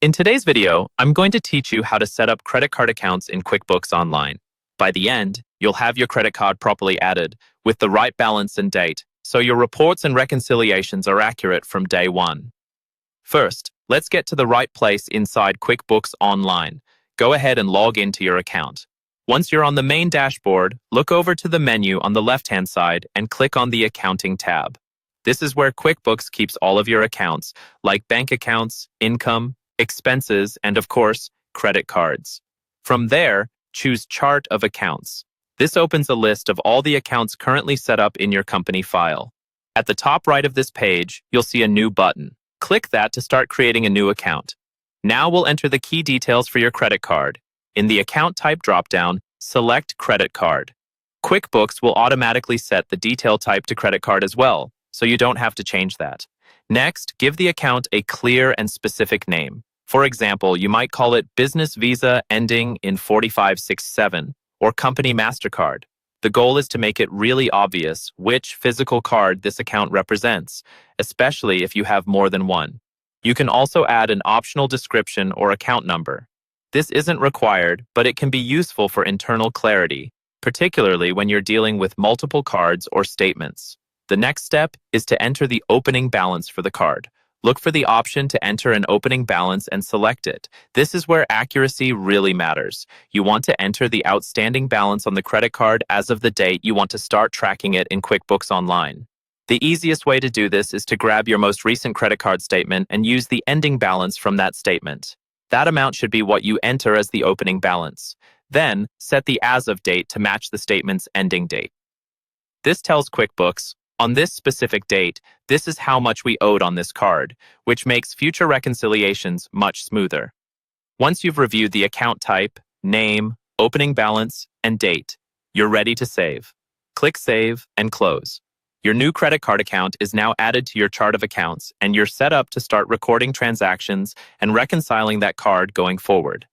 In today's video, I'm going to teach you how to set up credit card accounts in QuickBooks Online. By the end, you'll have your credit card properly added with the right balance and date, so your reports and reconciliations are accurate from day one. First, let's get to the right place inside QuickBooks Online. Go ahead and log into your account. Once you're on the main dashboard, look over to the menu on the left-hand side and click on the Accounting tab. This is where QuickBooks keeps all of your accounts, like bank accounts, income, expenses, and of course, credit cards. From there, choose Chart of Accounts. This opens a list of all the accounts currently set up in your company file. At the top right of this page, you'll see a new button. Click that to start creating a new account. Now we'll enter the key details for your credit card. In the Account Type dropdown, select Credit Card. QuickBooks will automatically set the detail type to credit card as well, so you don't have to change that. Next, give the account a clear and specific name. For example, you might call it Business Visa ending in 4567 or Company MasterCard. The goal is to make it really obvious which physical card this account represents, especially if you have more than one. You can also add an optional description or account number. This isn't required, but it can be useful for internal clarity, particularly when you're dealing with multiple cards or statements. The next step is to enter the opening balance for the card. Look for the option to enter an opening balance and select it. This is where accuracy really matters. You want to enter the outstanding balance on the credit card as of the date you want to start tracking it in QuickBooks Online. The easiest way to do this is to grab your most recent credit card statement and use the ending balance from that statement. That amount should be what you enter as the opening balance. Then, set the as of date to match the statement's ending date. This tells QuickBooks, on this specific date, this is how much we owed on this card, which makes future reconciliations much smoother. Once you've reviewed the account type, name, opening balance, and date, you're ready to save. Click Save and Close. Your new credit card account is now added to your chart of accounts, and you're set up to start recording transactions and reconciling that card going forward.